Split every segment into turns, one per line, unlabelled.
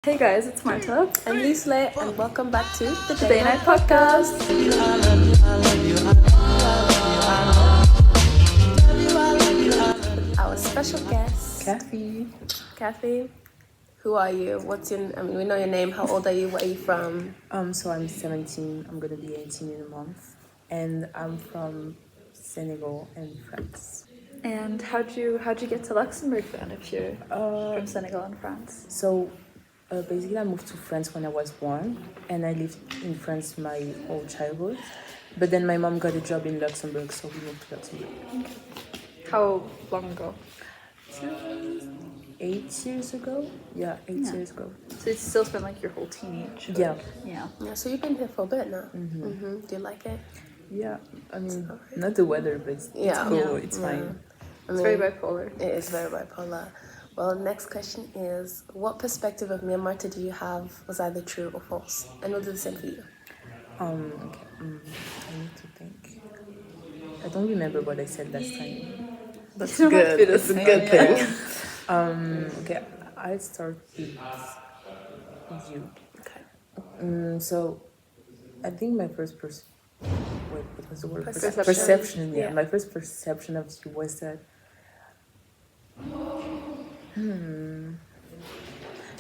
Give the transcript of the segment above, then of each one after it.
Hey guys, it's Marta.
I'm Lisle, and welcome back to the
Day Night Podcast.
Our special guest,
Cathy.
Cathy. Who are you? We know your name. How old are you? Where are you from?
So I'm 17. I'm gonna be 18 in a month, and I'm from Senegal and France.
And how'd you get to Luxembourg then if you're from Senegal and France?
So basically, I moved to France when I was 1, and I lived in France my whole childhood. But then my mom got a job in Luxembourg, so we moved to Luxembourg.
How long ago?
8 years ago? Yeah, 8 years ago.
So it's still spent like your whole teenage.
Yeah.
Yeah.
Yeah, so you've been here for a bit now. Do you like it?
Yeah, I mean, not the weather, but it's cool,
Yeah.
it's fine.
It's very bipolar.
It is very bipolar. Well, next question is, what perspective of me and Marta do you have was either true or false? And we'll do the same for you.
Okay. I need to think. I don't remember what I said last time.
That's good. It's a good thing.
Okay, I'll start with you.
Okay.
So, I think my first wait, what was the word?
Perception.
Yeah, my first perception of you was that.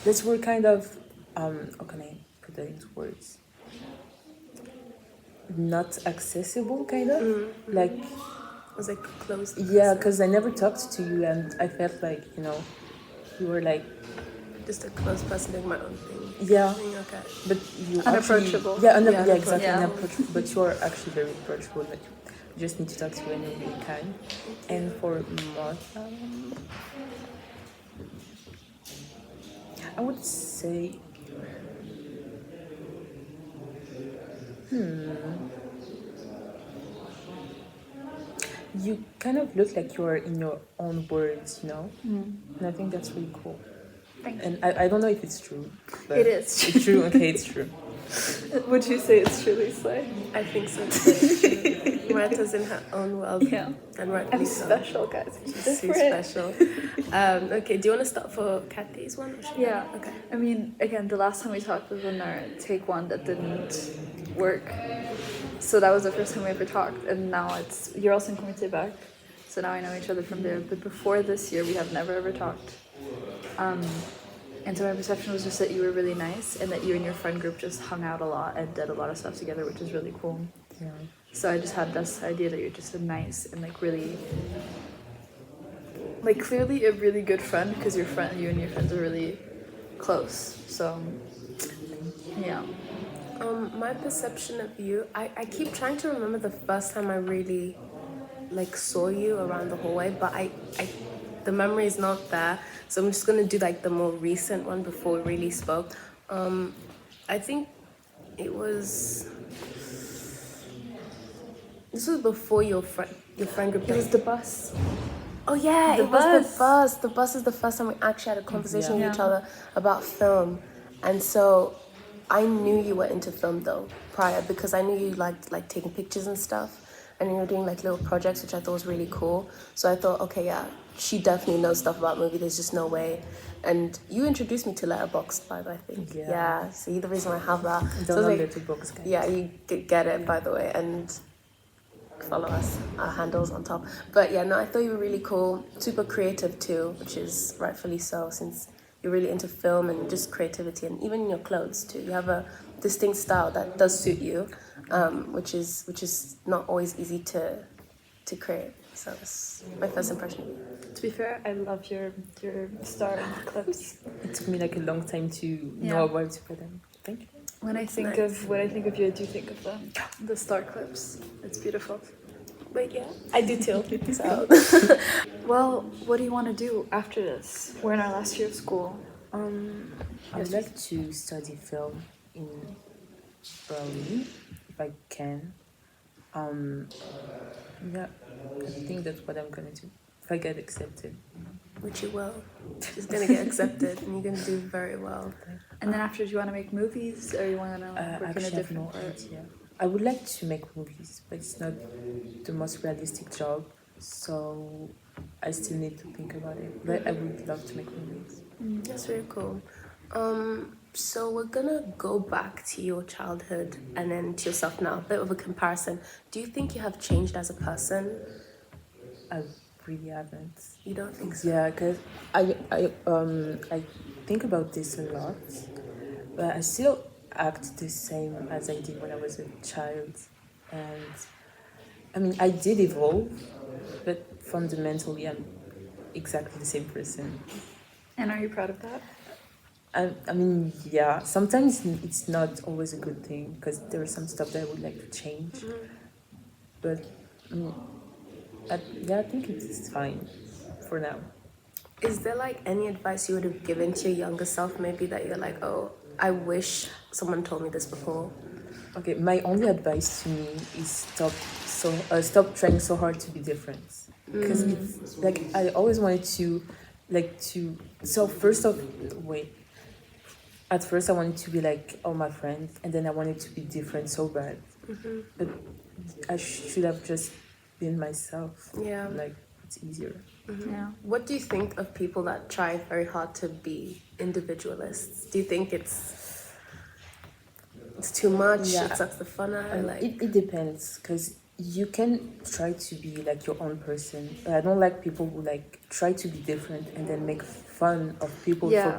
This were kind of, how can I put that into words? Not accessible, kind of. Like,
It was like closed.
yeah, because I never talked to you, and I felt like, you were like,
Just a closed person doing my own thing.
yeah,
Okay.
but you
Unapproachable.
Actually,
Yeah,
exactly,
yeah.
unapproachable. But you are actually very approachable. Like, you just need to talk to you, and you're really kind. And for Martha, I would say, you kind of look like you're in your own words. And I think that's really cool.
Thank
And I don't know if it's true. But
It is.
It's true. Okay, it's true.
Would you say it's truly Slay?
I think so too. Marta's in her own world.
Yeah.
And rightly
I'm
so.
special, guys.
She's too special. Okay, do you want to start for Cathy's one? Or should I?
Yeah.
Okay.
I mean, again, the last time we talked was on our take one that didn't work. So that was the first time we ever talked, and now you're also in Comité back. So now I know each other from there. But before this year, we have never ever talked. And so my perception was just that you were really nice, and that you and your friend group just hung out a lot and did a lot of stuff together, which is really cool.
Yeah.
So I just had this idea that you're just a nice and really, clearly a really good friend, because you and your friends are really close. So yeah.
My perception of you, I keep trying to remember the first time I really saw you around the hallway, but the memory is not there. So I'm just gonna do the more recent one before we really spoke. I think it was. This was before your friend group.
It was the bus.
Oh yeah,
The
it was
bus.
the bus. The bus is the first time we actually had a conversation with
Yeah.
each other about film, and so I knew you were into film though prior, because I knew you liked taking pictures and stuff, and you were doing little projects, which I thought was really cool. So I thought, okay, yeah, she definitely knows stuff about movie. There's just no way. And you introduced me to Letterboxd, by the way, I think. Yeah. See, the reason I have that.
Don't
I was
Letterboxd, guys.
yeah, you get it, by the way, and follow us, our handles on top. But yeah, no, I thought you were really cool, super creative too, which is rightfully so, since you're really into film and just creativity, and even in your clothes too. You have a distinct style that does suit you, which is not always easy to create. So that's my first impression of you.
To be fair, I love your star clips.
It took me a long time to know about to put them. Thank you.
When I think of you, I do think of the star clips. It's beautiful.
But yeah, I do too. So.
Well, what do you want to do after this? We're in our last year of school.
I would like to study film in Berlin, if I can. Yeah, I think that's what I'm gonna do if I get accepted.
Which you will. She's gonna get accepted, and you're gonna do very well.
And then after, do you want to make movies, or you want to work in a different part?
idea. I would like to make movies, but it's not the most realistic job, so I still need to think about it. But I would love to make movies.
That's really cool. So we're gonna go back to your childhood and then to yourself now. A bit of a comparison. Do you think you have changed as a person?
I really haven't.
You don't think so?
Yeah, because I think about this a lot, but I still act the same as I did when I was a child. And I mean, I did evolve, but fundamentally, I'm exactly the same person.
And are you proud of that?
I mean, yeah, sometimes it's not always a good thing because there is some stuff that I would like to change. But I mean, I think it's fine for now.
Is there like any advice you would have given to your younger self, maybe that you're like, oh, I wish someone told me this before?
Okay, my only advice to me is stop trying so hard to be different. Because it's like I always wanted to, so first off, wait. At first, I wanted to be like all my friends, and then I wanted to be different so bad. But I should have just been myself.
Yeah.
Like, it's easier.
Yeah.
What do you think of people that try very hard to be individualists? Do you think it's too much?
Yeah.
It sucks the fun out? Like,
It depends, because you can try to be like your own person. But I don't like people who like try to be different and then make fun of people.
Yeah.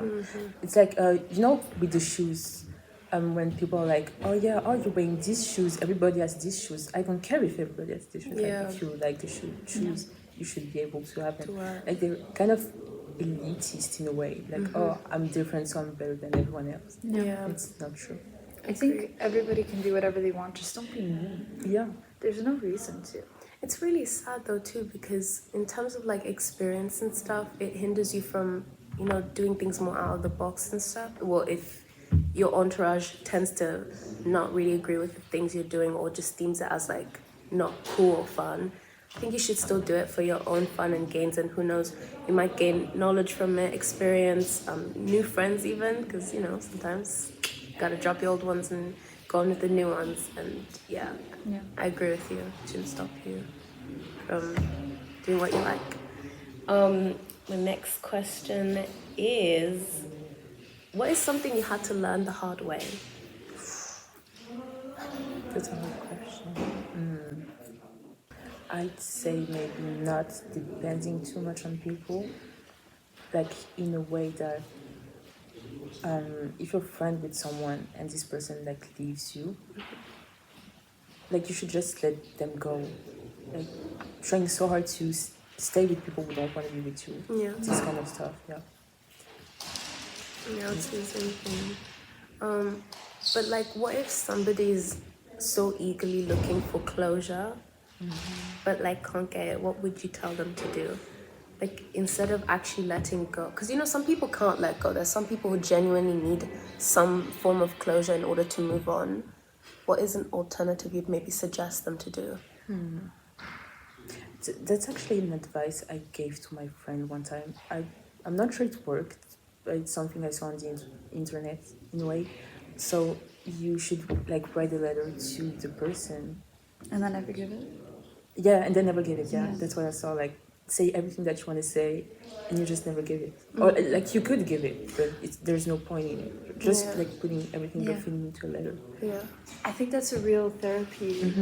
It's like, with the shoes. When people are like, oh yeah, oh you're wearing these shoes, everybody has these shoes. I don't care if everybody has these shoes.
Yeah.
Like, if you like the shoes, you should be able to have them.
To wear.
Like they're kind of elitist in a way. Like, oh, I'm different, so I'm better than everyone else.
yeah.
It's not true.
I think everybody can do whatever they want, just don't be mean.
Yeah.
There's no reason to.
It's really sad though too, because in terms of like experience and stuff, it hinders you from, doing things more out of the box and stuff. Well, if your entourage tends to not really agree with the things you're doing or just deems it as like not cool or fun, I think you should still do it for your own fun and gains, and who knows, you might gain knowledge from it, experience, new friends even, because sometimes you gotta drop your old ones and go on with the new ones. And yeah, I agree with you. It shouldn't stop you from doing what you like. The next question is, what is something you had to learn the hard way?
That's a hard question. I'd say maybe not depending too much on people. Like, in a way that if you're friend with someone and this person like leaves you, like you should just let them go. Like, trying so hard to stay with people who don't want to be with you.
Yeah.
This kind of stuff, yeah.
Yeah, it's the same thing. But like, what if somebody's so eagerly looking for closure, but like can't get it? What would you tell them to do? Like, instead of actually letting go, because some people can't let go. There's some people who genuinely need some form of closure in order to move on. What is an alternative you'd maybe suggest them to do?
That's actually an advice I gave to my friend one time. I'm not sure it worked, but it's something I saw on the internet in a way. So you should like write a letter to the person.
And then never give it?
Yeah, and then never give it, yeah.
Yeah.
That's what I saw, like say everything that you want to say and you just never give it. Or like you could give it, but there's no point in it. Just like putting everything you're feeling into a letter.
Yeah.
I think that's a real therapy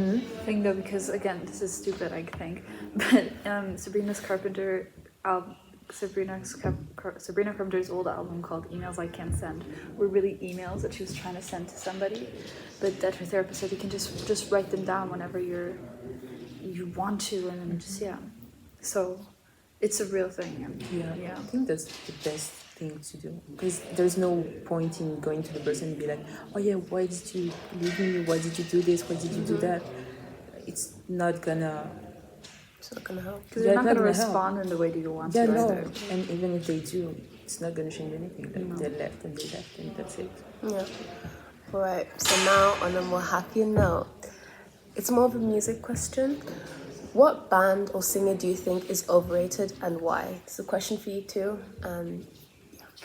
thing though, because again, this is stupid, I think, but Sabrina Carpenter's old album called Emails I Can't Send were really emails that she was trying to send to somebody, but that her therapist said you can just write them down whenever you want to, and then just so it's a real thing. And
yeah, I think that's the best thing to do, because there's no point in going to the person and be like, oh yeah, why did you leave me, why did you do this, why did you do that? It's not gonna
help,
because they're not gonna respond in the way that you want to.
No, and even if they do, it's not gonna change anything. Like they left, and that's it.
Yeah. All right. So now, on a more happier note, it's more of a music question. What band or singer do you think is overrated and why? It's a question for you too.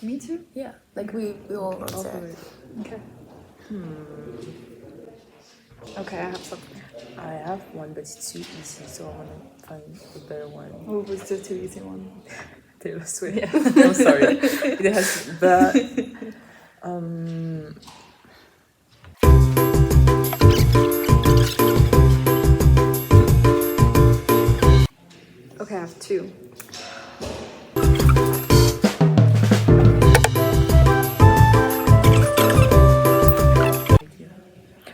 Me too?
Yeah, like we all answer.
Okay. Okay, I have something.
I have one, but it's too easy, so I want to find a better one.
What was the too easy one?
Taylor Swift. Yeah. I'm sorry. It has, but Um,
Okay, I have two.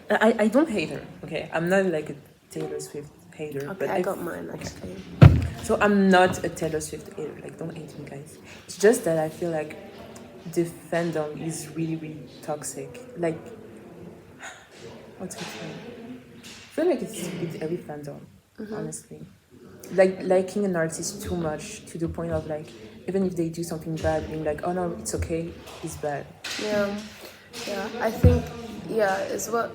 I don't hate her. Okay, I'm not like a Taylor Swift hater.
Okay,
But
I got mine
okay.
actually.
So I'm not a Taylor Swift hater. Like, don't hate me, guys. It's just that I feel like the fandom is really, really toxic. Like, what's it called? I feel like it's with every fandom, honestly. Like liking an artist too much to the point of like, even if they do something bad, being like, oh no, it's okay, it's bad.
Yeah, yeah. I think, yeah, is what.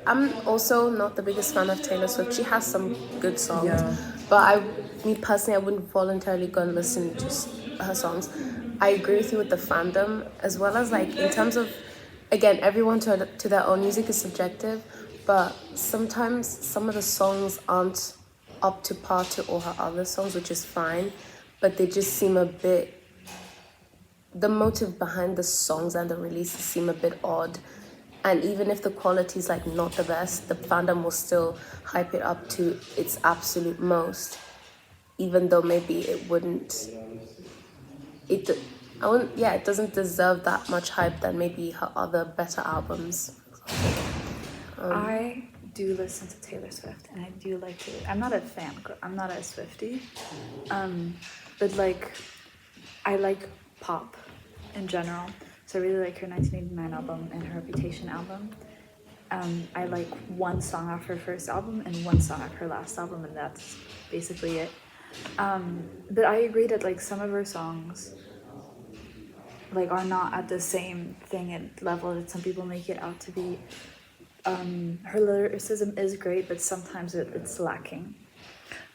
I'm also not the biggest fan of Taylor Swift. She has some good songs,
Yeah.
but me personally, I wouldn't voluntarily go and listen to her songs. I agree with you with the fandom, as well as like in terms of, again, everyone to their own. Music is subjective, but sometimes some of the songs aren't up to par to all her other songs, which is fine, but they just seem a bit, the motive behind the songs and the releases seem a bit odd. And even if the quality is like not the best, the fandom will still hype it up to its absolute most, even though maybe it wouldn't. It, I wouldn't. Yeah, it doesn't deserve that much hype than maybe her other better albums.
I do listen to Taylor Swift, and I do like Taylor. I'm not a fan. I'm not a Swiftie, but like, I like pop in general. So I really like her 1989 album and her Reputation album. I like one song off her first album and one song off her last album, and that's basically it. But I agree that like some of her songs like are not at the same thing and level that some people make it out to be. Her lyricism is great, but sometimes it's lacking.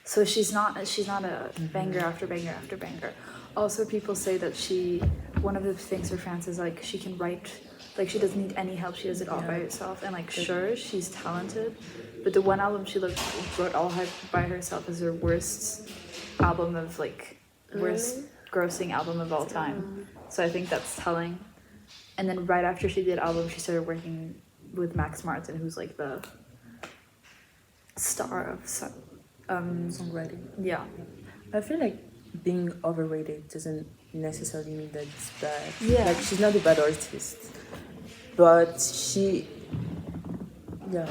So she's not a banger after banger after banger. Also, people say that one of the things her fans is like she can write, like she doesn't need any help. She does it all by herself. And like, sure, she's talented, but the one album she wrote all by herself is her worst album of like worst grossing album of all time. So I think that's telling. And then right after she did album, she started working with Max Martin, who's like the star of
Songwriting.
yeah.
I feel like being overrated doesn't necessarily mean that it's bad.
Yeah.
Like, she's not a bad artist, but she, yeah,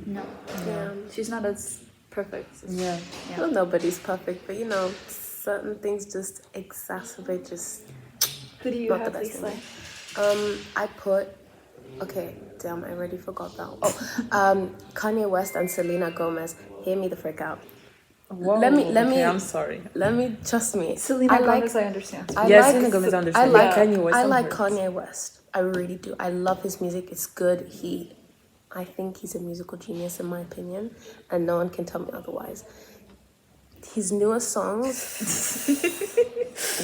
No.
Yeah.
She's not as perfect.
yeah.
Yeah.
Well, nobody's perfect, but you know, certain things just exacerbate just
Who do you
not the
have,
best
Lisa?
thing. I put. Okay, damn, I already forgot that. Kanye West and Selena Gomez. Hear me the frick out.
Whoa,
Let me.
okay, I'm sorry.
Let me trust me.
Selena
I like.
Gomez, I understand.
I
Yes,
like.
Selena Gomez, I
I
understand.
like.
Kanye West,
I
I'm
like
hurt.
Kanye West. I really do. I love his music. It's good. I think he's a musical genius in my opinion, and no one can tell me otherwise. His newest songs.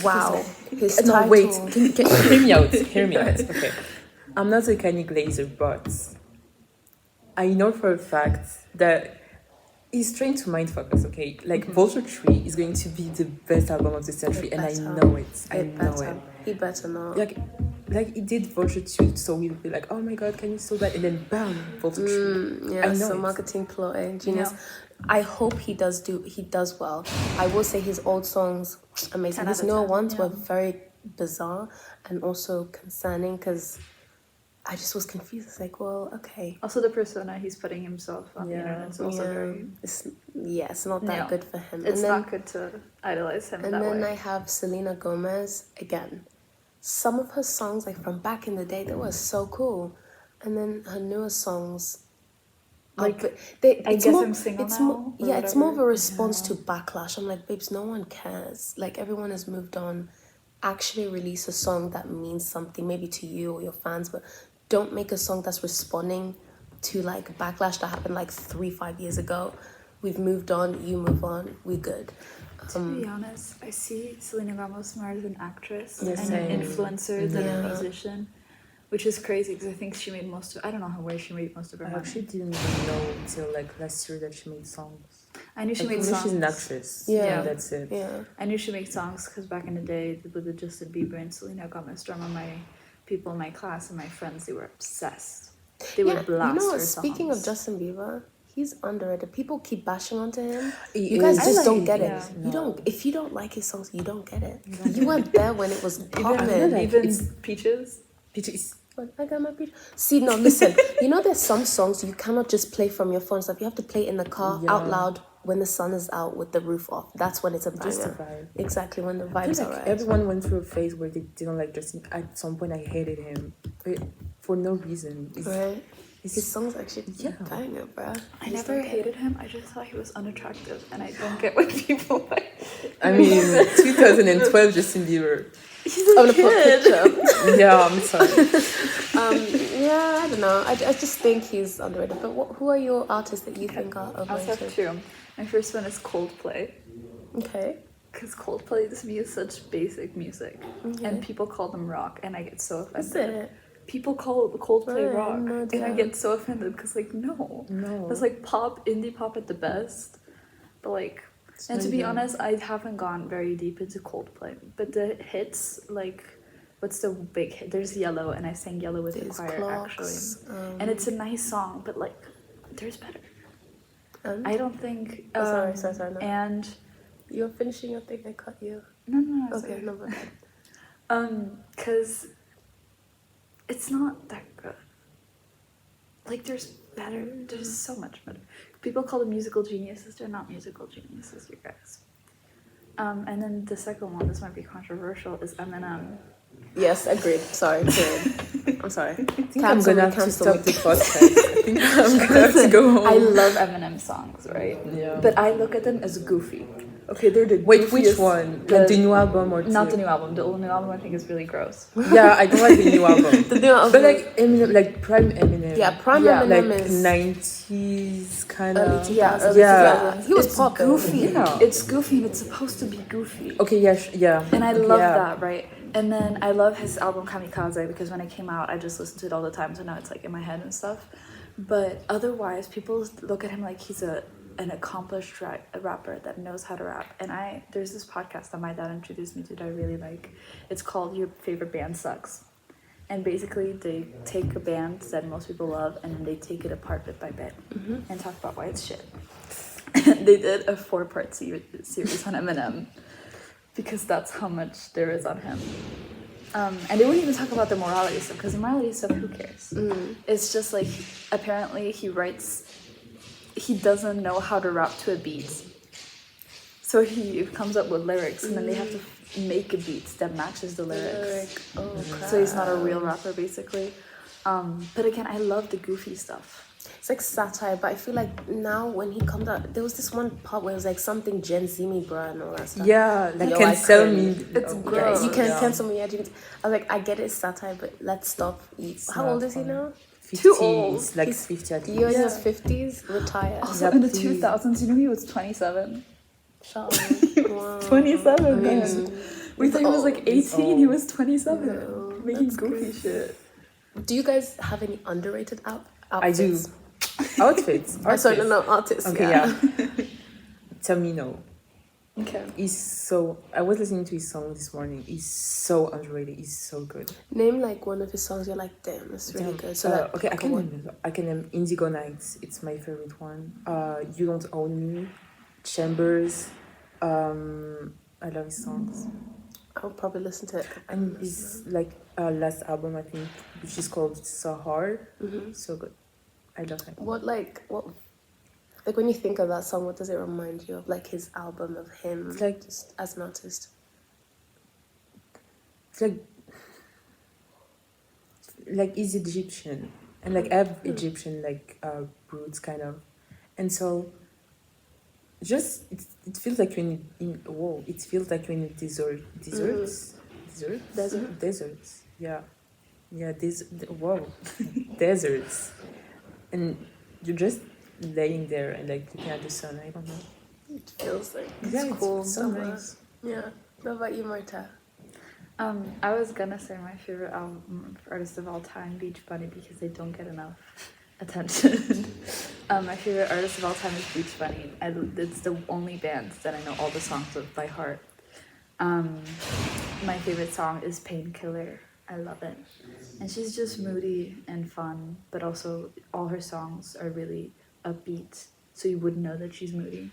Wow. His
No,
title.
wait, can hear me out. Hear me out. Okay, I'm not a Kanye Glazer, but I know for a fact that he's trying to mindfuck us. Okay, like Vulture Tree is going to be the best album of the century, and I know it. I know it.
He better not.
Like he did Vulture 2, so we'll be like, oh my god, can you so bad? And then bam, Vulture 3.
Yeah,
I know
so
it.
marketing ploy, genius.
Yeah.
I hope he does well. I will say his old songs amazing.
10
His
out of
newer
10,
ones
yeah.
were very bizarre and also concerning because I just was confused. It's like, well, okay.
Also, the persona he's putting himself on the internet is also very.
It's not that
No.
good for him.
It's
and then,
not good to idolize him
And
that
then
way.
I have Selena Gomez again. Some of her songs, like from back in the day, they were so cool, and then her newer songs,
Like,
I
Guess I'm Single Now, or
it's more of a
whatever.
response to backlash. I'm like, babes, no one cares. Like everyone has moved on. Actually, release a song that means something, maybe to you or your fans, but don't make a song that's responding to like backlash that happened like 3-5 years ago. We've moved on. You move on. We good.
To be honest, I see Selena Gomez more as an actress
Yeah,
and
same.
an influencer than
Yeah.
a musician, which is crazy because I think she made most of. I don't know where she made most of her
I
money.
actually didn't even know until like last year that she made songs.
I knew she
I
made
knew
songs.
she's an actress.
Yeah.
And that's it.
Yeah.
I knew she made songs because back in the day with the Justin Bieber and Selena Gomez drama, people in my class and my friends, they were obsessed. They would blast
you know,
her
speaking
songs.
of Justin Bieber, he's underrated. People keep bashing onto him.
He
You guys
is.
just
I
don't
like-
get it.
yeah.
You don't. If you don't like his songs, you don't get it. You weren't there when it was popping.
like,
Even
it's-
Peaches.
It's
Like, I got my peach. See, no, listen. You know, there's some songs you cannot just play from your phone. Stuff. You have to play it in the car out loud when the sun is out with the roof off. That's when it's a banger.
just a vibe.
Exactly, when the
I
vibes
feel
are
like
right.
everyone went through a phase where they didn't like Justin. At some point, I hated him, but for no reason.
Right.
It's,
His songs actually
Yeah.
banger, bruh.
I never hated him. I just thought he was unattractive, and I don't get what people like.
I mean, 2012 Justin Bieber.
He's
I'm
a
gonna put a
kid.
picture.
Yeah, I'm sorry.
Yeah, I don't know. I just think he's underrated. But who are your artists that you think are
I also have
overrated?
two. My first one is Coldplay.
Okay.
Because Coldplay to me is such basic music. And people call them rock, and I get so
Is
offended.
it?
People call Coldplay
Right,
rock,
no
and I
idea.
get so offended because, like, no.
No.
It's like pop, indie pop at the best. But, like, and
not
to be
even-
honest, I haven't gone very deep into Coldplay. But the hits, like, what's the big hit? There's Yellow, and I sang Yellow with the
These
choir,
clocks.
actually. And it's a nice song, but, like, there's better. I don't think.
sorry, no.
And
You're finishing your thing. I cut you.
no, it's
Okay,
okay.
no, bad.
Because it's not that good. Like, there's better. There's so much better. People call them musical geniuses. They're not musical geniuses, you guys. And then the second one, this might be controversial, is Eminem.
Yes, agreed. Sorry, period. I'm sorry.
I think I'm gonna have to
cancel
stop
me.
the podcast. I think I'm gonna have to go home.
I love Eminem songs, right?
Yeah.
But I look at them as goofy. Okay, they're the
Wait, which
goofiest-
one? Like the new album or
Not the new album. The old new album I think is really gross.
Yeah, I don't like the new album.
The new album.
But like Eminem, like prime Eminem.
Yeah, prime
Yeah,
Eminem
Like
is
90s kind
early
of.
2000s.
Yeah, early
Yeah.
2000s.
He was
It's
popping.
goofy.
Yeah.
It's goofy and it's supposed to be goofy.
Okay, yeah.
And I love
Yeah.
that, right? And then I love his album Kamikaze because when it came out, I just listened to it all the time, so now it's like in my head and stuff. But otherwise, people look at him like he's an accomplished rapper that knows how to rap. And there's this podcast that my dad introduced me to that I really like. It's called Your Favorite Band Sucks. And basically, they take a band that most people love and then they take it apart bit by bit and talk about why it's shit. They did a 4-part series on Eminem because that's how much there is on him. And they wouldn't even talk about the morality stuff because the morality stuff, who cares? It's just like, apparently he doesn't know how to rap to a beat. So he comes up with lyrics and then they have to make a beat that matches the lyrics.
Oh, crap.
So he's not a real rapper, basically. But again, I love the goofy stuff.
It's like satire, but I feel like now when he comes out, there was this one part where it was like something Gen Z me, bruh, and all that stuff.
Yeah, like
Yo,
can
I
sell
couldn't.
me.
It's
Yeah,
gross.
you can
Yeah.
cancel me. I was like, I get it, it's satire, but let's stop. How
not
old is he
funny.
now?
50,
Too old.
It's like
He's-
50 at
You're in
least.
his 50s, retire.
Also,
Yeah,
in the
please.
2000s, you know he was 27?
Shut up. Wow.
27, man. We thought he was like
He's
18, he
old.
was 27.
No,
making
that's
goofy
crazy.
shit.
Do you guys have any underrated
I do.
outfits?
Outfits.
Sorry, no, artists.
Okay, yeah. Tamino.
Okay.
I was listening to his song this morning. He's so underrated. He's so good.
Name like one of his songs you're like, damn, it's really good. So that
okay, I
go on.
can name Indigo Nights. It's my favorite one. You Don't Own Me. Chambers. I love his songs.
I'll probably listen to it.
And his like last album, I think, which is called Sahar. So good. I love him.
What like when you think of that song, what does it remind you of? Like his album, of him,
It's like-
just as an artist.
It's like he's Egyptian, and like I have Egyptian like roots kind of, and so just it feels like you're it feels like you're in a deserts. Deserts, and you're just laying there and like looking at the sun. I don't know.
It feels like
It's
cool.
so nice.
yeah. What about you, Marta?
I was gonna say my favorite artist of all time, Beach Bunny, because they don't get enough attention. My favorite artist of all time is Beach Bunny. It's the only band that I know all the songs of by heart. My favorite song is Painkiller. I love it. And she's just moody and fun, but also all her songs are really upbeat, so you wouldn't know that she's moody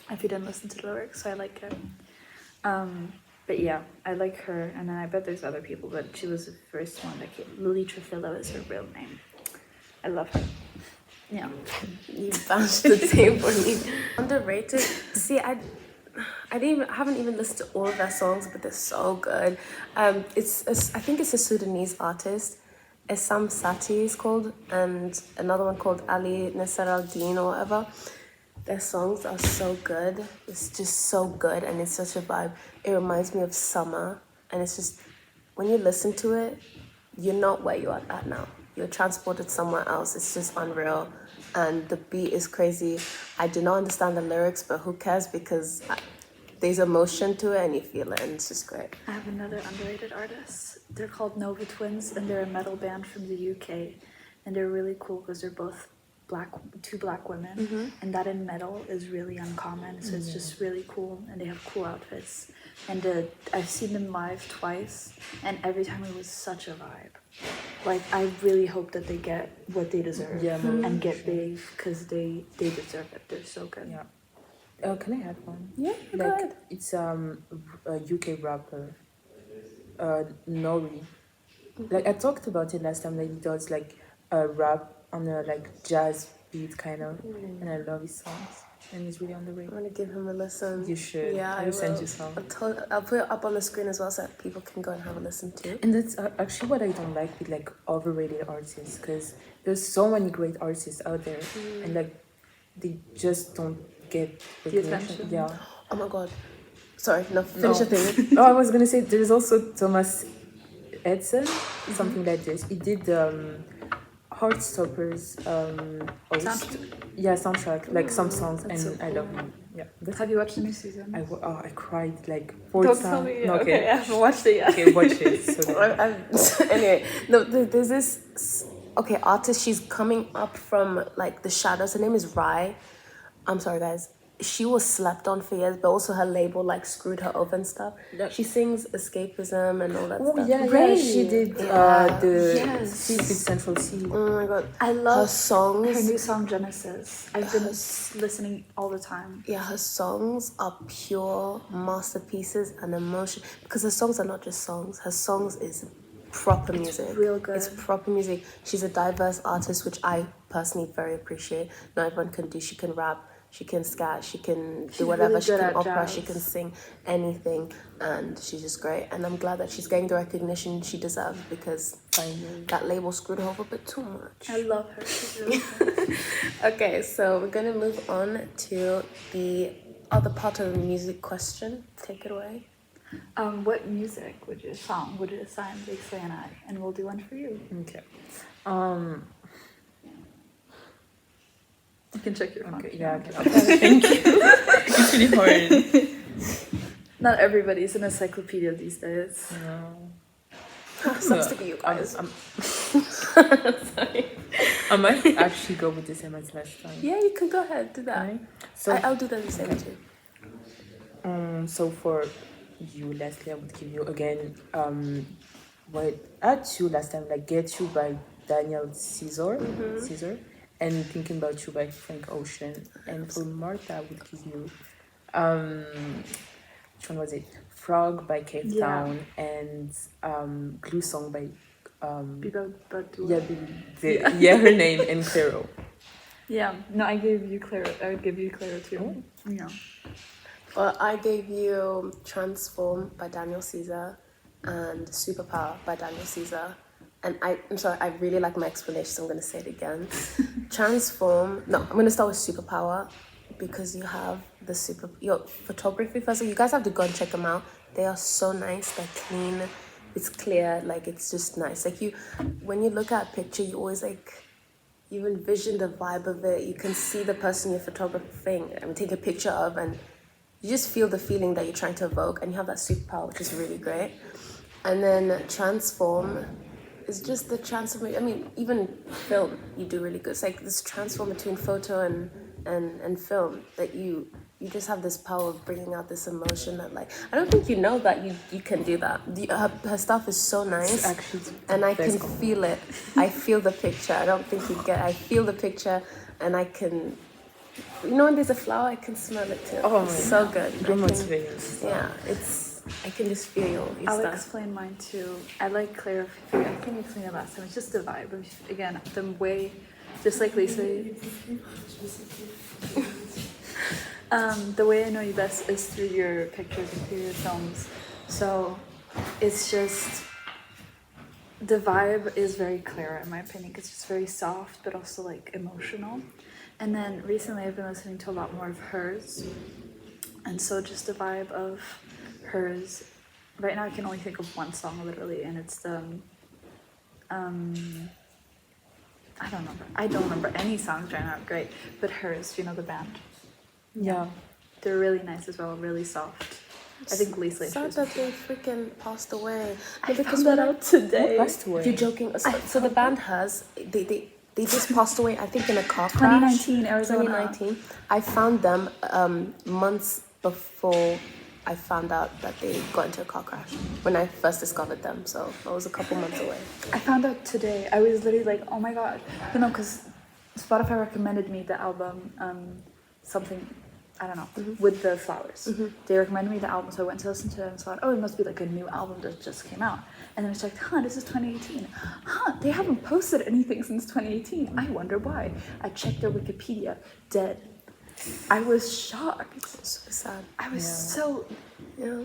if you didn't listen to the lyrics. So I like her. But yeah, I like her, and then I bet there's other people, but she was the first one that came. Lily Trefillo is her real name. I love her. Yeah.
You bashed the tape for me. Underrated. See, I haven't even listened to all of their songs, but they're so good. I think it's a Sudanese artist. Essam Sati is called, and another one called Ali Nasser al-Din or whatever. Their songs are so good. It's just so good, and it's such a vibe. It reminds me of summer, and it's just, when you listen to it, you're not where you are at now. You're transported somewhere else. It's just unreal, and the beat is crazy. I do not understand the lyrics, but who cares, because there's emotion to it and you feel it, and it's just great.
I have another underrated artist. They're called Nova Twins, and they're a metal band from the UK, and they're really cool because they're both two black women, and that in metal is really uncommon, so it's just really cool, and they have cool outfits. And I've seen them live twice, and every time it was such a vibe. Like, I really hope that they get what they deserve and get big, because they deserve it. They're so good.
Yeah. Can I add one?
Yeah, go
Like,
ahead.
it's a UK rapper, Nori. Like, I talked about it last time. Like, he does like a rap on a like jazz beat kind of, and I love his songs, and he's really underrated.
I'm gonna give him a listen.
You should.
Yeah,
I will send you some.
I'll put it up on the screen as well, so that people can go and have a listen too.
And that's actually what I don't like with like overrated artists, because there's so many great artists out there, and like they just don't get
The attention.
Yeah.
Oh my god. Sorry, no, finish your thing.
No, I was gonna say there's also Thomas Edison, something like this. He did Heartstoppers soundtrack, like some songs,
That's
and
so
I
cool.
love him. Yeah.
Have you watched the new season?
I cried like 4
Don't
times.
tell me.
No,
Okay, I haven't watched it yet.
Okay, watch it. So good.
Anyway, no, there's this artist. She's coming up from like the shadows. Her name is Rai. I'm sorry, guys. She was slept on for years, but also her label like screwed her over and stuff. She sings escapism and all that stuff.
Yeah, she did the Sea with Central C.
Oh my god,
I love
her songs.
her new song Genesis. I've been listening all the time.
Yeah, her songs are pure masterpieces and emotion, because her songs are not just songs. Her songs is proper music.
real good.
It's proper music. She's a diverse artist, which I personally very appreciate. Not everyone can do. She can rap, she can scat, she can do whatever.
really
She
good
can
at
opera,
jazz.
she can sing anything, and she's just great. And I'm glad that she's getting the recognition she deserves, because
Finally.
that label screwed her over a bit too much.
I love her. She's really good.
Okay, so we're gonna move on to the other part of the music question. Take it away.
What music would you assign Bixley and I? And we'll do one for you.
Okay.
You can check your phone.
Okay. Yeah. Okay. Thank you. It's really hard.
Not everybody's an encyclopedia these days.
No.
Sucks to be you guys.
Sorry. I might actually go with the same as last time.
Yeah, you can go ahead, do that.
Okay. So
I'll do that the same too.
So for you, Leslie, I would give you again what I had two last time, like Get You by Daniel Caesar, and Thinking About You by Frank Ocean. And for Martha, I would give you which one was it? Frog by Cape Town, and Glue Song by
Biba Batu.
her name, and Clairo.
Yeah. No, I gave you Clara. I would give you Clara too.
Oh.
Yeah.
Well, I gave you Transform by Daniel Caesar and Superpower by Daniel Caesar. And I'm sorry, I really like my explanation, so I'm going to say it again. I'm going to start with Superpower, because you have your photography first. You guys have to go and check them out. They are so nice. They're clean. It's clear. Like, it's just nice. Like, when you look at a picture, you always you envision the vibe of it. You can see the person you're photographing and take a picture of, and you just feel the feeling that you're trying to evoke, and you have that superpower, which is really great. And then Transform is just the transformation. I mean, even film, you do really good. It's like this transform between photo and film that you you just have this power of bringing out this emotion that, like, I don't think you know that you can do that. Her stuff is so nice,
Actually,
and I can feel it. I feel the picture. I don't think you get. I feel the picture, and I can. You know, when there's a flower, I can smell it too.
Oh,
it's so good.
You're motivating.
Yeah, it's. I can just feel your
I'll
stuff.
explain mine too. I like Claire. I think I explained it last time. It's just the vibe. Again, the way, just like Lisa. The way I know you best is through your pictures and through your films. So it's just, the vibe is very clear in my opinion. It's just very soft, but also like emotional. And then recently I've been listening to a lot more of hers. And so just the vibe of hers. Right now I can only think of one song literally, and it's the, I don't remember any songs right now, great. But hers, do you know the band?
Yeah.
They're really nice as well, really soft. I think Lisa.
Sad that they freaking passed away.
I found that out today.
Who passed away?
You're joking. So the band has they just passed away. I think in a car crash.
2019 Arizona.
2019. I found them months before I found out that they got into a car crash when I first discovered them. So I was a couple months away.
I found out today. I was literally like, oh my god. No, because Spotify recommended me the album, something, I don't know, with the flowers. They recommended me the album, so I went to listen to it and thought, oh, it must be like a new album that just came out. And then I checked, this is 2018. They haven't posted anything since 2018. I wonder why. I checked their Wikipedia, dead. I was shocked.
Super sad.
I was so,
Yeah.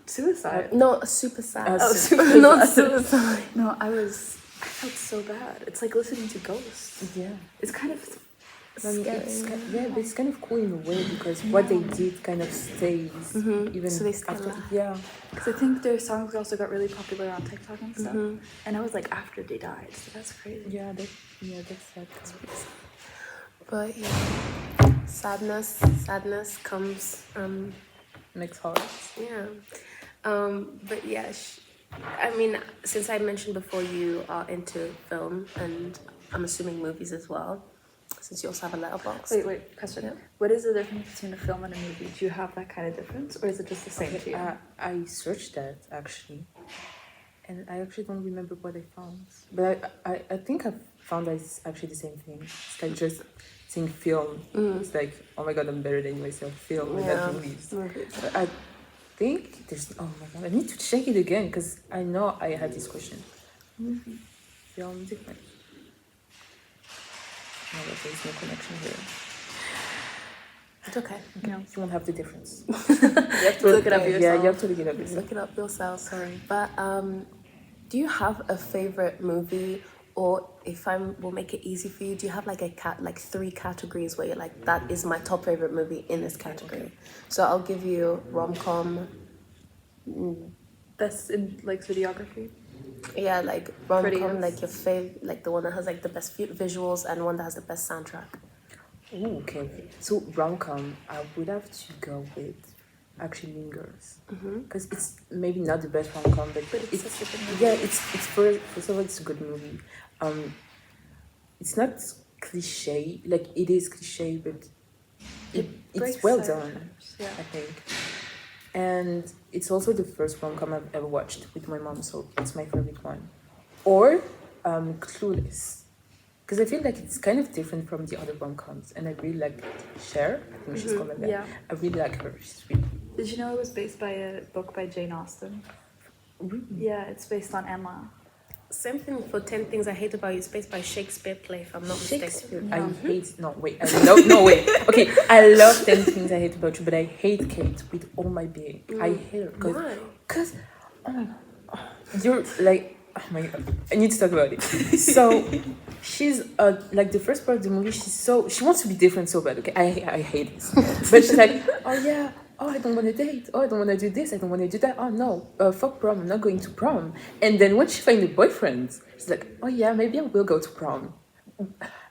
suicide.
No, super sad.
Super
Not
sad.
suicide.
No, I felt so bad. It's like listening to ghosts.
Yeah.
It's kind of
I mean,
scary.
but it's kind of cool in a way because what they did kind of stays even
So they still
after.
laugh.
Yeah.
Because I think their songs also got really popular on TikTok and stuff. And I was like after they died, so that's crazy.
Yeah, that's sad.
But yeah, sadness comes.
Makes heart.
Yeah. But yeah, I mean, since I mentioned before you are into film and I'm assuming movies as well, since you also have a letterbox.
Wait, question.
Yeah.
What is the difference between a film and a movie? Do you have that kind of difference, or is it just the same to you?
I searched that actually, and I actually don't remember what I found. But I think I found that it's actually the same thing. It's like just saying film. It's like, oh my god, I'm better than myself. Film and not movies. But I think there's. Oh my god, I need to check it again because I know I had this question. Movie, film, different. No, but there's no connection here.
It's okay.
No.
You won't have the difference.
You have to look it up yourself.
Yeah, you have to look it up yourself.
Look it up yourself.
Sorry.
But do you have a favorite movie, or if I will make it easy for you, do you have like like 3 categories where you're like, that is my top favorite movie in this category? Okay. So I'll give you rom-com.
Best in like videography.
Yeah, like rom-com,
Prettiest.
like your fave, like the one that has like the best visuals and one that has the best soundtrack.
Ooh, okay. So rom-com, I would have to go with actually Mean Girls, because it's maybe not the best rom-com, but it's
such a good movie.
yeah, it's first of all, it's a good movie. It's not cliche, like it is cliche, but it's
breaks
well
stereotypes,
done.
yeah.
I think, and it's also the first rom-com I've ever watched with my mom, so it's my favorite one. Or Clueless, because I feel like it's kind of different from the other rom-coms, and I really like Cher. I think she's called like that.
Yeah.
I really like her. She's really
Did you know it was based by a book by Jane Austen?
really.
Yeah, it's based on Emma.
Same thing for 10 Things I Hate About You. It's based by Shakespeare play, if I'm not mistaken.
Shakespeare. I hate. No wait. I love. No wait. Okay, I love 10 Things I Hate About You, but I hate Kate with all my being. I hate her
Why?
because oh my god, you're like, oh my god, I need to talk about it. So she's like the first part of the movie, she wants to be different so bad. Okay, I hate this, but she's like, oh yeah, oh I don't want to date, oh I don't want to do this, I don't want to do that, oh no, fuck prom, I'm not going to prom. And then when she finds a boyfriend, she's like, oh yeah, maybe I will go to prom.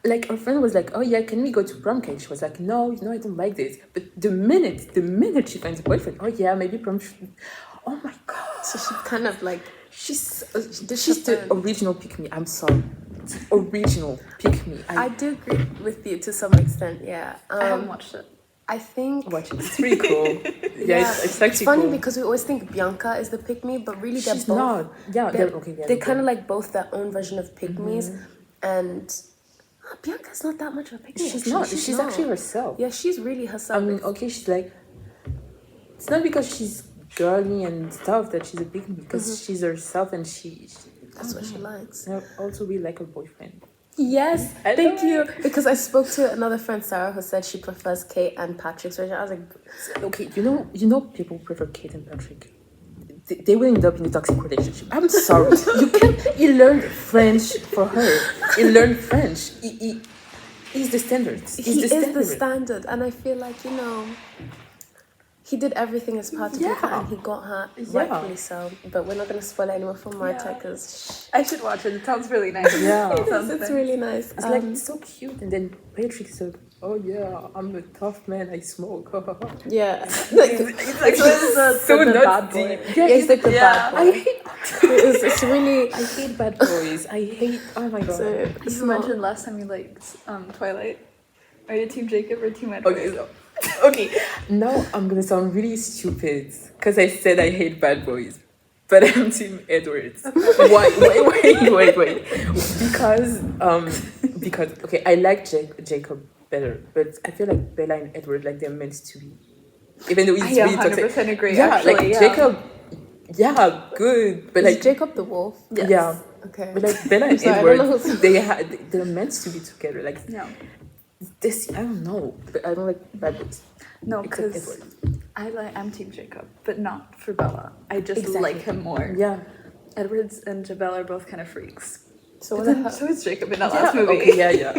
Like her friend was like, oh yeah, can we go to prom, Kate? She was like, no, I don't like this. But the minute she finds a boyfriend, oh yeah, maybe prom should... Oh my god.
So she kind of like...
She's the original pick me. I'm sorry. Original pick me.
I do agree with you to some extent, yeah.
I haven't watched it.
I think
Watch it. It's pretty cool. It's actually
funny
cool.
because we always think Bianca is the pick-me, but really they're
She's
both.
not. Yeah,
They're,
okay. Yeah,
they're kind of like both their own version of pick-me's, and Bianca's not that much of a pick-me.
she's
actually.
not. She's actually herself.
Yeah, she's really herself.
I mean, okay, she's like. It's not because she's girly and stuff that she's a pick me, because she's herself and she
that's what she likes.
and also we like her boyfriend.
Yes,
I
thank
know.
you. Because I spoke to another friend, Sarah, who said she prefers Kate and Patrick's version. I was like,
Okay, you know people prefer Kate and Patrick. They will end up in a toxic relationship. I'm sorry. He learned French for her. He learned French. He's the standard.
he is the standard, and I feel like he did everything as part to get her, and he got her rightfully so. But we're not going to spoil it anymore for Marta because
I should watch it. It sounds really nice.
Yeah.
it's really nice.
It's like so cute, and then Patrick's like, "Oh yeah, I'm a tough man. I smoke."
yeah,
It's like
So
the
not
bad boy.
deep.
yeah, he's like the bad boy.
I hate.
It's really.
I hate bad boys. I hate. Oh my god.
So,
You mentioned last time you liked Twilight. Are you Team Jacob or Team Edward?
Okay, okay. Now I'm gonna sound really stupid because I said I hate bad boys, but I'm Team Edwards. Why? Wait. Because okay, I like Jacob better, but I feel like Bella and Edward like they're meant to be. Even though he's
I
really toxic.
100% agree.
Yeah,
actually,
like
yeah.
Jacob. Yeah, good, but
Is
like
Jacob the wolf?
Yes.
yeah,
Okay.
but like Bella and
sorry, I don't know
Edward,
who's-
they're meant to be together. Like
No,
this, I don't know, but I don't like bad boys.
no,
Except
because
Edward.
I'm Team Jacob, but not for Bella. I just
Exactly.
like him more.
Yeah.
Edwards and Jabel are both kind of freaks.
So
But
what the
then,
hell?
so is Jacob in that
Yeah,
last movie.
okay, yeah.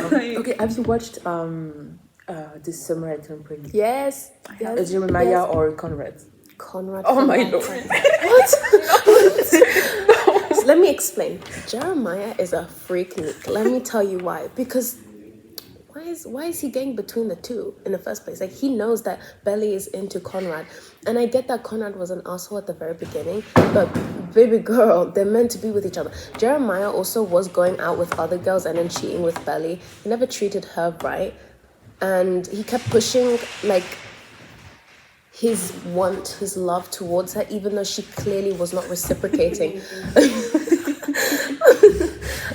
Like-
Okay, have you watched This Summer I Turned Pretty?
Yes. yes.
Jeremiah
yes.
or Conrad?
Conrad.
Oh my
Conrad.
lord.
So let me explain. Jeremiah is a freak. Let me tell you why. Because why is he getting between the two in the first place? Like he knows that Belly is into Conrad, and I get that Conrad was an asshole at the very beginning, but baby girl, they're meant to be with each other. Jeremiah also was going out with other girls and then cheating with Belly. He never treated her right, and he kept pushing like his love towards her, even though she clearly was not reciprocating.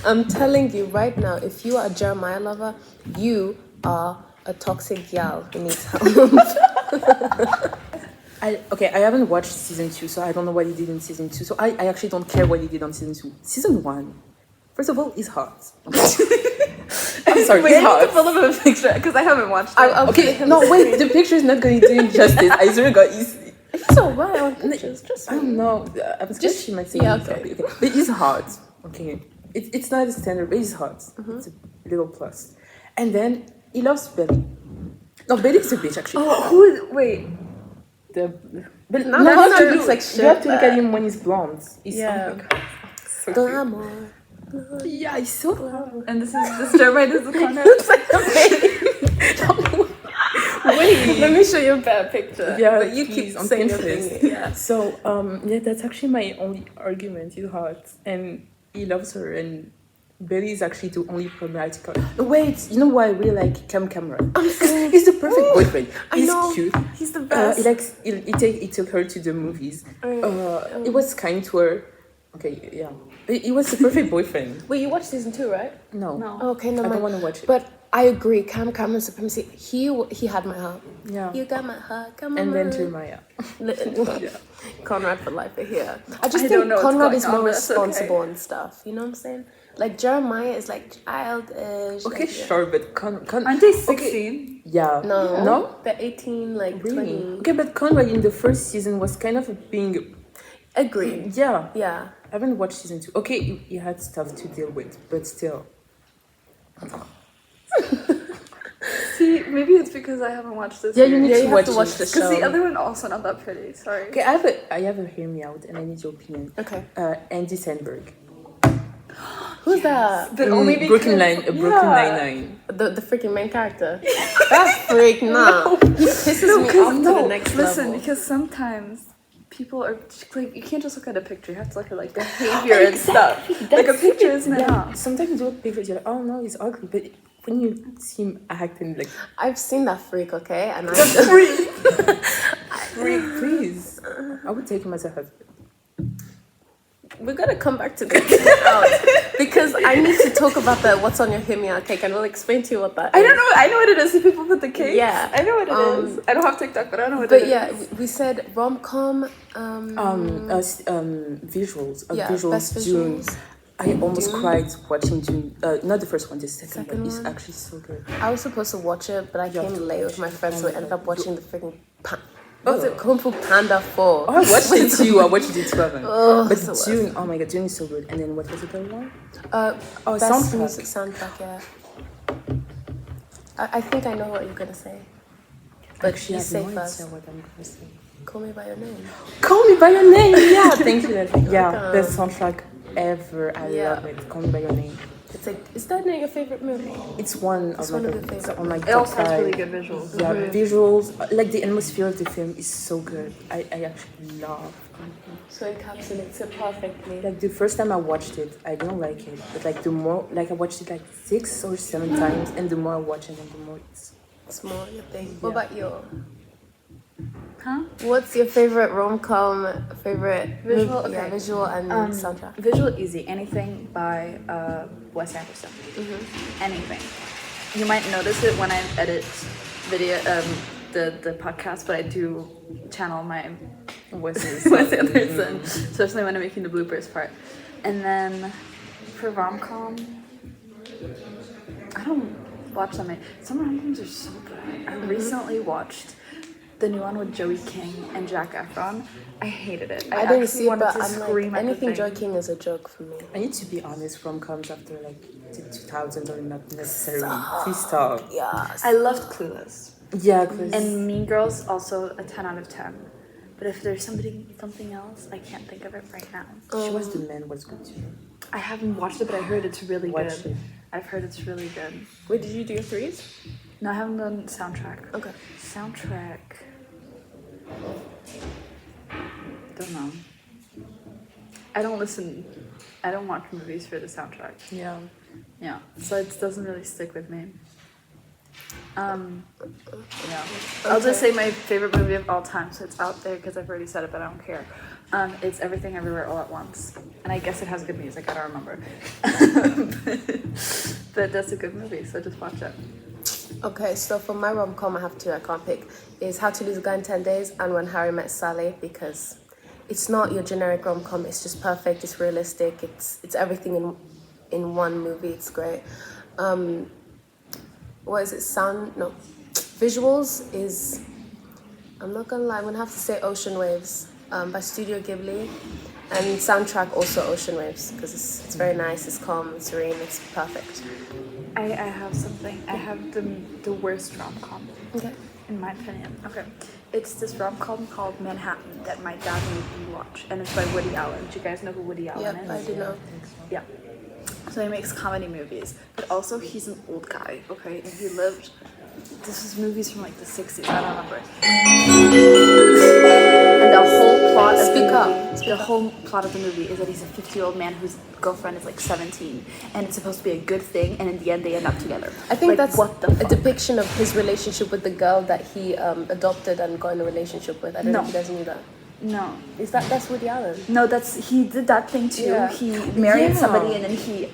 I'm telling you right now, if you are a Jeremiah lover, you are a toxic gal who needs help.
I haven't watched season 2, so I don't know what he did in season 2. So I actually don't care what he did on season 2. Season 1, first of all, is hot. I'm sorry,
Wait,
it's
I need to
hot.
pull up a picture because I haven't watched it.
I'll put
Okay,
him
no,
on
wait,
screen.
the picture is not going to do it justice. I swear to God,
He's alright on pictures. Just
I don't know. I'm scared she might say
yeah,
he's
okay.
ugly. Okay. But he's hot. Okay. It's not a standard, but he's hot. It's a little plus. And then he loves Belly. No, Belly's a bitch actually.
Oh, wait.
But
No,
you have
no,
to
looks
look,
like
you have to look
shit,
at him when he's blonde. He's,
Yeah.
Oh my God. So cute.
Glamour.
Yeah, he's so hot.
And this Jeremiah is the Conrad.
Wait.
Let me show you a better picture.
Yeah,
but you
please,
keep
on
saying your
Pinterest.
thing. Yeah.
So, yeah, that's actually my only argument. He's hot and he loves her, and Belly is actually the only problematical. No, wait, you know why I really like Cam Cameron? He's the perfect boyfriend.
I
He's
know.
cute.
He's the best.
He took her to the movies. He was kind to her. Okay, yeah. He was the perfect boyfriend.
Wait, you watched season 2, right?
No.
No.
Okay, no,
I don't want to watch it.
But I agree. Cameron supremacy. He had my heart.
Yeah.
You got my heart. Come on.
And then Jeremiah.
Yeah. Conrad for life are here. I just
I
think
don't know what's
Conrad
going
is
on,
more
but that's
responsible
okay.
and stuff. You know what I'm saying? Like Jeremiah is like childish.
Okay,
like,
sure, but
Aren't they 16?
Yeah.
No.
No?
They're 18, like
Really?
20.
Okay, but Conrad in the first season was kind of being.
Agreed.
Yeah.
Yeah.
I haven't watched season 2. Okay, he had stuff to deal with, but still.
See, maybe it's because I haven't watched this.
Yeah, you need
Yeah,
to
you
watch
have to watch
it.
this
Because the
show.
other one also not that pretty. Sorry.
Okay, I have a hear me out, and I need your opinion.
Okay.
Andy Samberg.
Who's that?
But only because
Brooklyn Nine-Nine.
The freaking main character. That freak, nah. He pisses me off to the next
listen,
level.
because sometimes people are like, you can't just look at a picture. You have to look at like behavior and stuff. Like a picture isn't enough.
Sometimes you look pictures, you're like, oh no, he's ugly, but when you see him acting like
I've seen that freak, okay? And
freak, please, I would take him as a husband.
we're gonna come back to this out because I need to talk about the what's on your hear me out cake, and we'll explain to you what that
I
is.
don't know. I know what it is. The people put the cake.
Yeah.
I know what it is. I don't have TikTok, but I know what
But
it is.
yeah, we said rom-com.
Visuals.
Yeah,
Visuals.
best
Dune.
visuals.
I almost
Dune.
cried watching Dune. Not the first one, the second
Second
one. It's
one.
actually so good.
I was supposed to watch it, but I
You have
came
to
late
watch
with my
it.
friends, so
Oh
we
my
ended
God.
up watching the freaking. What's it? Kung Fu Panda 4.
Oh, I watched it too. I watched it too.
Oh,
But
so
Dune, oh my god, Dune is so good. And then what was the other one?
best
soundtrack.
music soundtrack, yeah. I think I know what you're gonna say. But
Actually,
you
I
say
have no
first.
idea what I'm gonna say.
Call me by your name.
Call Me by Your Name. Yeah, thank you. Yeah,
welcome.
best soundtrack ever. I
Yeah.
love it. Call Me by Your Name.
It's like, is that not your favorite movie?
It's one
It's
of
one
my
of the
favorites.
favorite.
On my
It
top
also has
five.
really good visuals.
Yeah, visuals, like the atmosphere of the film is so good. I actually love.
So encapsulates it perfectly.
Like the first time I watched it, I didn't like it, but like the more, like I watched it like 6 or 7 times, and the more I watch it, and the more
It's more your thing. What
Yeah.
about you?
Huh?
What's your favorite rom-com, favorite
Visual?
movie? Yeah,
Okay.
visual and soundtrack.
Visual easy. Anything by Wes Anderson. Anything. You might notice it when I edit video, the podcast, but I do channel my
Wes
Wes Anderson, especially when I'm making the bloopers part. And then for rom-com, I don't watch that many. Some rom-coms are so good. I recently watched the new one with Joey King and Zac Efron. I hated it.
I didn't
actually
see it,
wanted
but
to
I'm
scream
like,
at the
anything
thing.
Joy King is a joke for me.
I need to be honest, rom-coms after like the 2000s are not necessarily. Please stop.
Yes.
I loved Clueless.
Yeah, because
And Mean Girls, also a 10 out of 10. But if there's something else, I can't think of it right now.
She Was the Man was good too.
I haven't watched it, but I heard it's really
Watch
good.
it.
I've heard it's really good.
Wait, did you do your threes?
No, I haven't done soundtrack.
Okay.
Soundtrack. Don't know. I don't watch movies for the soundtrack.
Yeah.
Yeah, so it doesn't really stick with me. Yeah. I'll just say my favorite movie of all time, so it's out there because I've already said it, but I don't care. It's Everything Everywhere All at Once. And I guess it has good music, I don't remember. but that's a good movie, so just watch it.
Okay, so for my rom-com, I have two I can't pick. Is How to Lose a Guy in 10 Days and When Harry Met Sally, because it's not your generic rom-com, it's just perfect, it's realistic, it's everything in one movie, it's great. What is it? Visuals is, I'm not gonna lie, I'm gonna have to say Ocean Waves by Studio Ghibli, and soundtrack also Ocean Waves because it's very nice, it's calm, it's serene, it's perfect.
I have something. I have the worst rom-com,
Okay.
in my opinion. Okay. It's this rom-com called Manhattan that my dad made me watch, and it's by Woody Allen. Do you guys know who Woody Allen
Yep,
is?
I do know.
Yeah. So he makes comedy movies, but also he's an old guy, okay? And he lived, this is movies from like the 60s, I don't remember. And the whole plot of the whole plot of the movie is that he's a 50-year-old man whose girlfriend is like 17, and it's supposed to be a good thing, and in the end they end up together.
I think
like,
that's
what the
a
fuck?
depiction of his relationship with the girl that he adopted and got in a relationship with. I don't know if you guys knew that.
No.
That's Woody Allen?
No, he did that thing too.
Yeah.
He married
Yeah.
somebody and then he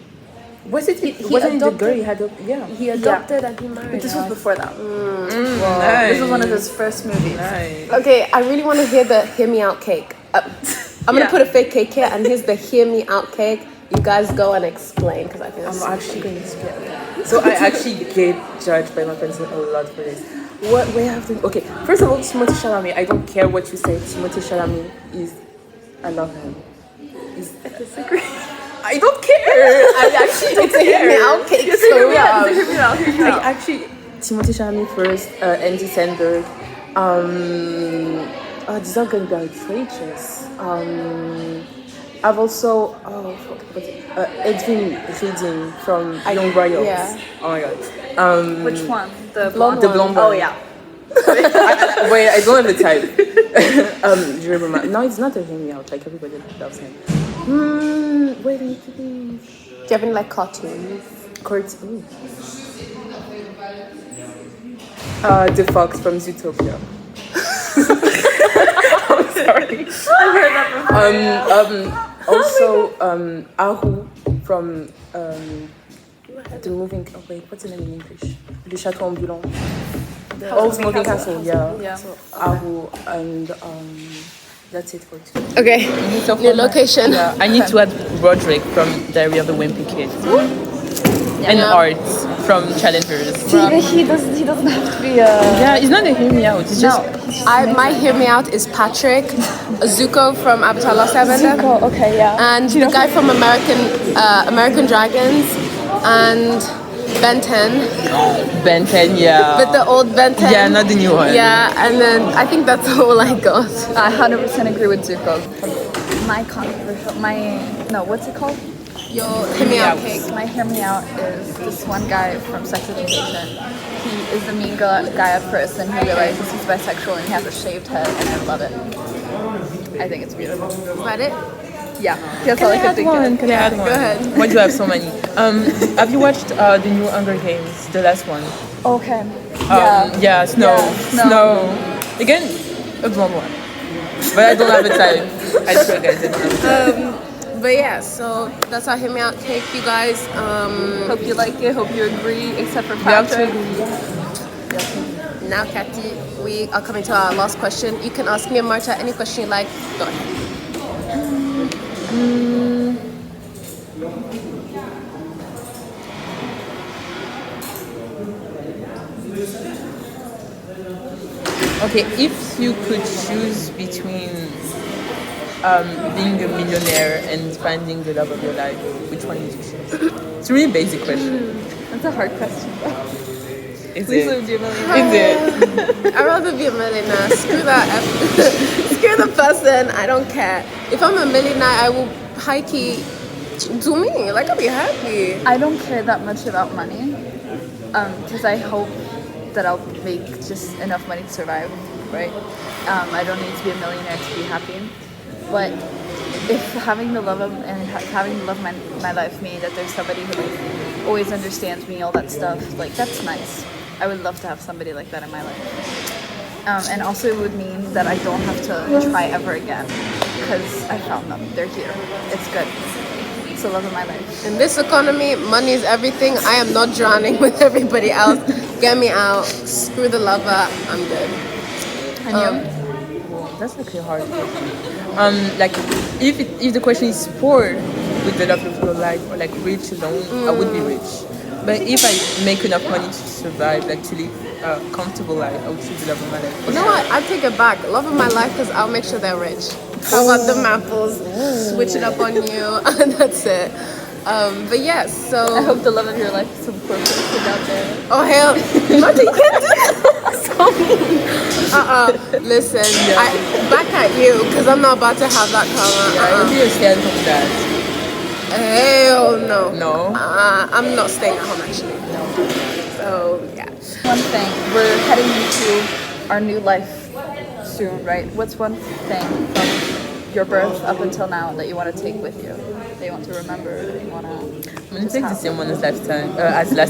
Wasn't it the girl he had? Yeah.
He adopted and he married.
But this was before that.
Nice.
This was one of his first movies.
Nice.
Okay, I really want to hear the hear me out cake. I'm gonna put a fake cake here, and here's the hear me out cake. You guys go and explain because I think that's
I'm actually going to get. So I actually get judged by my friends a lot for this. What we have to? Okay, first of all, Timothée Chalamet. I don't care what you say. Timothée Chalamet is. I love him.
I disagree.
I don't care. I actually don't
it's a hear me out cake.
Yes,
so
hear me out. Hear me out. Hear me
I
out.
actually Timothée Chalamet first. Andy Samberg. These are going to be outrageous. I've also Edwin Reading from Young Royals.
Yeah.
Oh my god.
Which one? The
blonde
The blonde
Oh
one.
yeah.
Wait, I don't have the type. Do you remember? No, it's not a him out. Like everybody loves him. Wait, let me think.
Do you have any like cartoons?
Cartoon. The fox from Zootopia. I'm sorry.
I've heard that before.
Also, Ahu from the moving. Oh wait, what's the name in English? Le Château Ambulant. Old Moving Castle. Yeah. So Ahu and that's it for today.
Okay.
So
New location.
Yeah, I need to add Roderick from Diary of the Wimpy Kid. And Art from Challengers.
He doesn't have to be
Yeah, it's not a hear me out. It's just
My hear me out is Patrick, Zuko from Avatar Lost Airbender.
Zuko, okay, yeah.
And the guy from American Dragons and Ben 10.
Ben 10, yeah.
But the old Ben 10.
Yeah, not the new one.
Yeah, and then I think that's all I got.
I 100% agree with Zuko. What's it called?
Your hear me out cake.
My hear me out is this one guy from Sex Education. He is the mean guy at first, and he realizes he's bisexual and he has a shaved head, and I love it. I think it's beautiful.
Is that it?
Yeah, that's all I could think of.
Can I add one?
Go ahead.
Why do I have so many? Have you watched the new Hunger Games, the last one?
Okay.
Yeah, Snow. Again, a blonde one. But I don't have the time. I swear, guys, I don't have the time.
But yeah, so that's our hear me out cake, you guys.
Hope you like it. Hope you agree, except for Patrick.
Now, Cathy, we are coming to our last question. You can ask me and Marta any question you like. Go ahead.
Okay, if you could choose between being a millionaire and finding the love of your life, which one would you choose? It's a really basic question.
That's a hard question.
Is
Please
it?
would you believe?
I'd rather be a millionaire. Screw that. Screw the person. I don't care. If I'm a millionaire, I will high-key do me. Like, I'll be happy.
I don't care that much about money, because I hope that I'll make just enough money to survive, right? I don't need to be a millionaire to be happy. But if having the love of my life mean that there's somebody who always understands me, all that stuff, like that's nice. I would love to have somebody like that in my life. And also it would mean that I don't have to try ever again because I found them. They're here. It's good. It's the love of my life.
In this economy, money is everything. I am not drowning with everybody else. Get me out. Screw the lover. I'm good.
And you?
That's actually a hard question. Like, if the question is poor with the love of your life or like rich alone, I would be rich. But if I make enough money to survive, like to live a comfortable life, I would choose the love of my life.
You know what? I take it back. Love of my life because I'll make sure they're rich. How about the apples? Switch it up on you, and that's it. But yes, so
I hope the love of your life is some poor person out there.
oh hell, Marta, you can't do that. So mean. Listen, I back at you because I'm not about to have that karma.
I would be a stand from that.
Hell no.
No.
I'm not staying at home actually. No. So yeah.
One thing, we're heading into our new life soon, right? What's one thing from your birth up until now that you want to take with you? That you want to remember? That you want to?
I'm gonna take the same one as last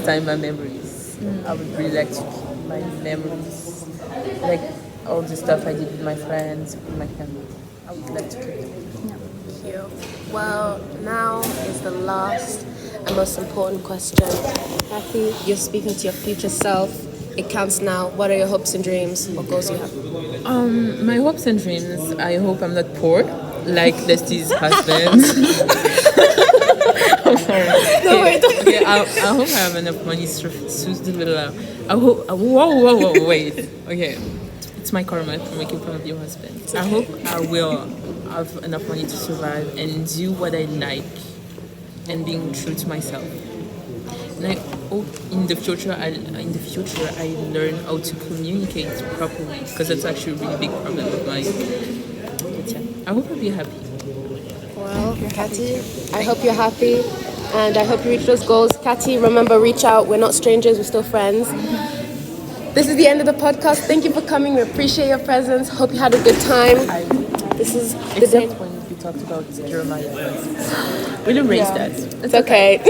time. My memories. I would really like to keep my memories, like all the stuff I did with my friends, with my family. I would like to keep it.
Thank you. Well, now is the last and most important question. Cathy, you're speaking to your future self. It counts now. What are your hopes and dreams? What goals you have?
My hopes and dreams. I hope I'm not poor, like Leslie's husband. Okay, I hope I have enough money to I hope. Whoa, wait. Okay, it's my karma for making fun of your husband. I hope I will have enough money to survive and do what I like, and being true to myself. And I hope in the future I learn how to communicate properly, because that's actually a really big problem of mine. But yeah, I hope I'll be happy.
Well, Cathy, I hope you're happy and I hope you reach those goals. Cathy, remember, reach out. We're not strangers, we're still friends. This is the end of the podcast. Thank you for coming. We appreciate your presence. Hope you had a good time. This is the day.
Except when you talked about Jeremiah. We'll erase that.
It's okay.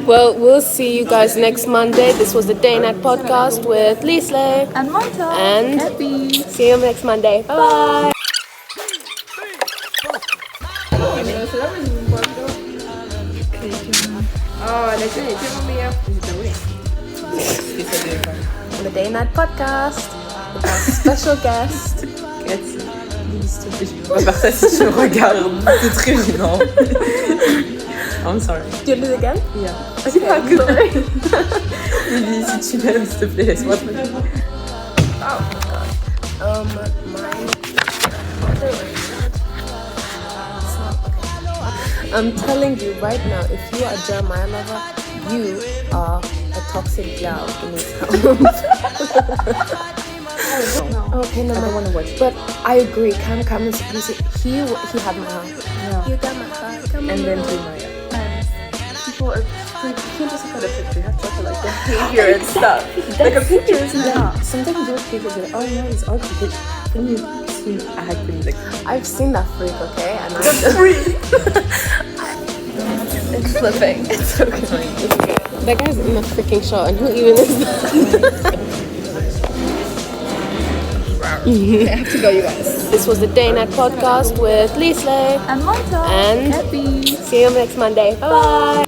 Well, we'll see you guys next Monday. This was the Day Night podcast with Liesle.
And Marta.
And
Cathy.
see you next Monday. Bye-bye. The Day Night podcast with our special guest.
Cathy, je peux pas faire ça si tu me regardes. C'est très gênant. I'm sorry.
Do you do it again?
Yeah.
Okay, cool.
Lily, si tu m'aimes, s'il te plaît, laisse-moi te dire.
Oh my god. Mine. I'm telling you right now, if you are a Jeremiah lover, you are a toxic gal in this house. Okay, no, I don't want to watch. But I agree. Cam is he had my heart.
Yeah.
You got my heart. Come on.
And then Jeremiah.
People are like, you can't just look at a picture, you have to look at like behavior and stuff. Like a picture is not.
Yeah. Sometimes those people be like, oh no, it's ugly. But when you see acting like
I've seen that freak, okay? And
It's flipping. It's okay.
that guy's in a freaking shot, and who even is that?
I have to go, you guys.
This was the Day Night podcast with Liesle.
And Marta.
And
Cathy.
see you next Monday. Bye.